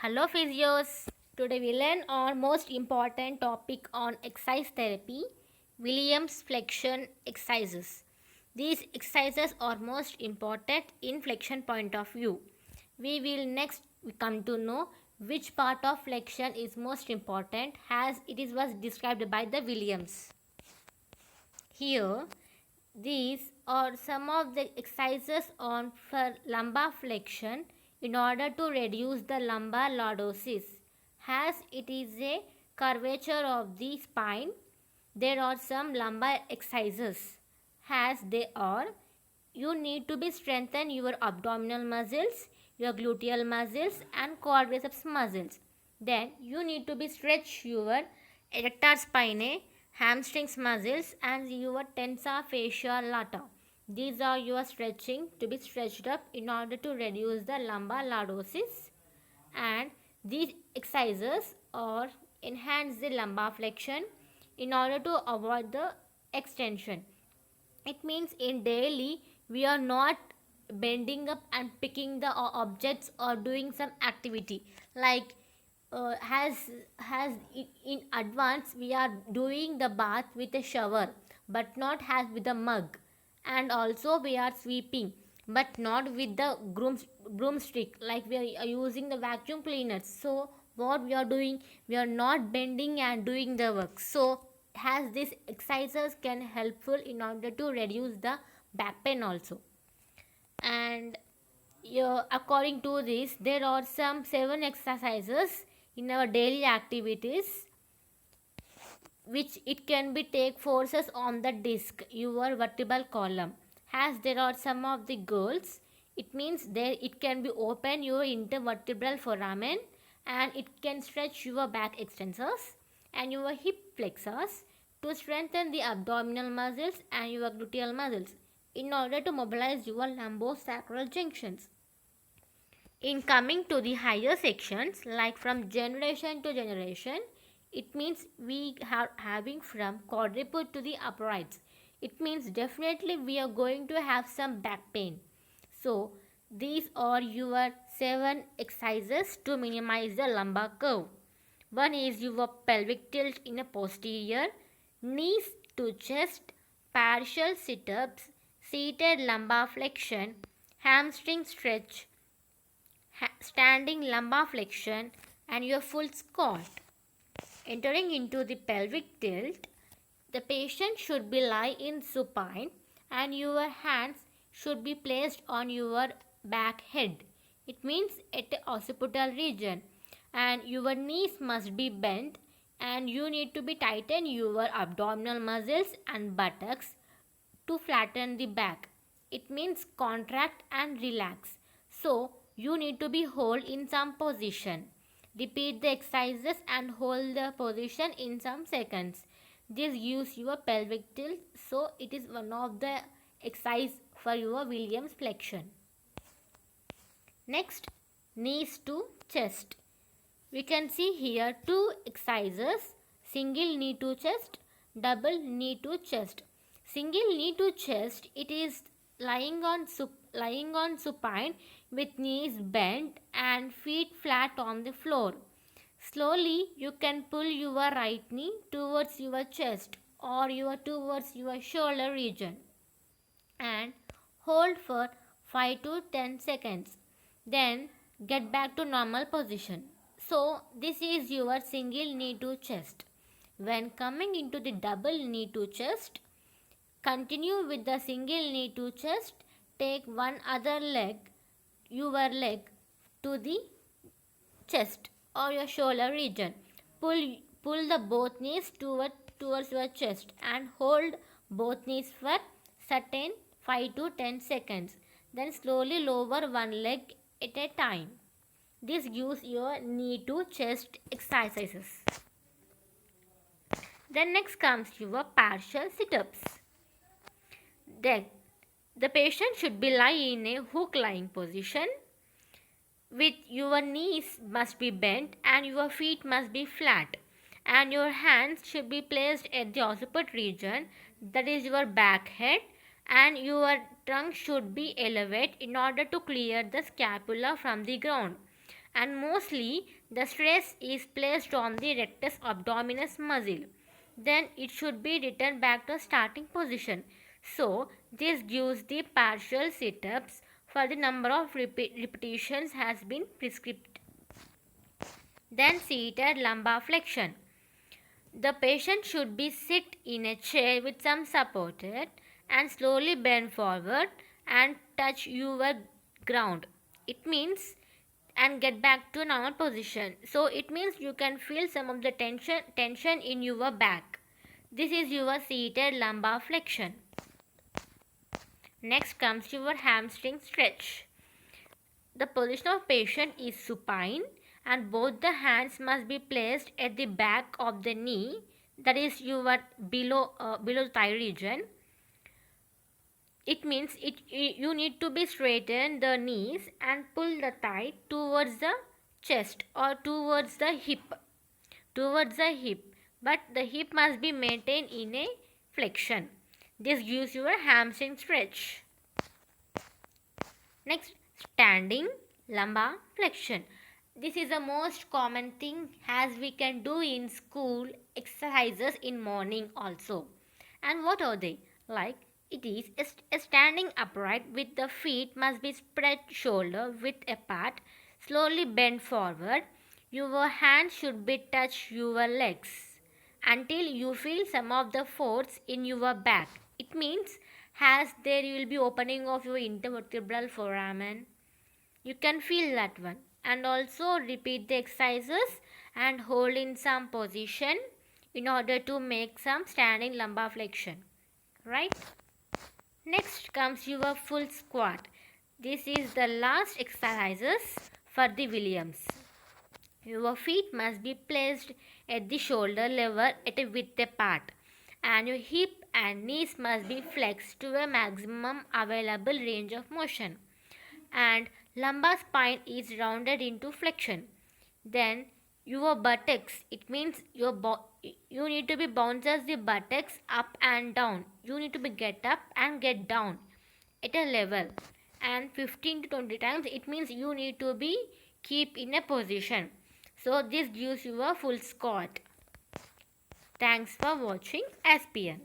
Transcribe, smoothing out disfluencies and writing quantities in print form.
Hello physios. Today we learn our most important topic on exercise therapy, Williams flexion exercises. These exercises are most important in flexion point of view. We will next come to know which part of flexion is most important as was described by the Williams. Here, these are some of the exercises on for lumbar flexion in order to reduce the lumbar lordosis. As it is a curvature of the spine, there are some lumbar exercises. As they are, you need to be strengthen your abdominal muscles, your gluteal muscles and quadriceps muscles. Then you need to be stretch your erector spinae, hamstrings muscles and your tensor fascia lata. These are your stretching to be stretched up in order to reduce the lumbar lordosis, and these exercises or enhance the lumbar flexion in order to avoid the extension. It means in daily we are not bending up and picking the objects or doing some activity like in advance we are doing the bath with a shower but not as with a mug, and also we are sweeping but not with the broomstick like we are using the vacuum cleaners. So what we are doing, we are not bending and doing the work. So has these exercises can helpful in order to reduce the back pain also. And according to this there are some 7 exercises in our daily activities which it can be take forces on the disc your vertebral column. As there are some of the goals, it means there it can be open your intervertebral foramen and it can stretch your back extensors and your hip flexors to strengthen the abdominal muscles and your gluteal muscles in order to mobilize your lumbosacral junctions. In coming to the higher sections, like from generation to generation, it means we are having from quadruped to the uprights. It means definitely we are going to have some back pain. So these are your 7 exercises to minimize the lumbar curve. One is your pelvic tilt in a posterior, knees to chest, partial sit-ups, seated lumbar flexion, hamstring stretch, standing lumbar flexion and your full squat. Entering into the pelvic tilt, the patient should be lie in supine and your hands should be placed on your back head. It means at the occipital region, and your knees must be bent and you need to be tighten your abdominal muscles and buttocks to flatten the back. It means contract and relax. So you need to be hold in some position. Repeat the exercises and hold the position in some seconds. This gives you a pelvic tilt. So it is one of the exercise for your Williams flexion. Next, knees to chest. We can see here 2 exercises: single knee to chest, double knee to chest. Single knee to chest, it is lying on supine with knees bent and feet flat on the floor. Slowly you can pull your right knee towards your chest or towards your shoulder region and hold for 5 to 10 seconds. Then get back to normal position. So this is your single knee to chest. When coming into the double knee to chest, continue with the single knee to chest. Take one other leg, your leg, to the chest or your shoulder region. Pull the both knees towards your chest and hold both knees for certain 5 to 10 seconds. Then slowly lower one leg at a time. This gives your knee to chest exercises. Then next comes your partial sit-ups. Then the patient should be lie in a hook lying position with your knees must be bent and your feet must be flat, and your hands should be placed at the occiput region, that is your back head, and your trunk should be elevated in order to clear the scapula from the ground, and mostly the stress is placed on the rectus abdominis muscle. Then it should be returned back to starting position. So this gives the partial sit-ups for the number of repetitions has been prescribed. Then seated lumbar flexion. The patient should be sit in a chair with some supported and slowly bend forward and touch your ground. It means and get back to normal position. So it means you can feel some of the tension in your back. This is your seated lumbar flexion. Next comes your hamstring stretch. The position of patient is supine and both the hands must be placed at the back of the knee, that is your below thigh region. It means you need to be straighten the knees and pull the thigh towards the chest or towards the hip. But the hip must be maintained in a flexion. This gives you a hamstring stretch. Next, standing lumbar flexion. This is the most common thing as we can do in school exercises in morning also. And what are they? Like it is a standing upright with the feet must be spread shoulder width apart, slowly bend forward. Your hands should be touch your legs until you feel some of the force in your back. It means as there will be opening of your intervertebral foramen. You can feel that one. And also repeat the exercises and hold in some position in order to make some standing lumbar flexion. Right? Next comes your full squat. This is the last exercises for the Williams. Your feet must be placed at the shoulder level at a width apart and your hip and knees must be flexed to a maximum available range of motion and lumbar spine is rounded into flexion. Then your buttocks, it means you need to be bounces the buttocks up and down. You need to be get up and get down at a level and 15 to 20 times. It means you need to be keep in a position. So this gives you a full squat. Thanks for watching SPN.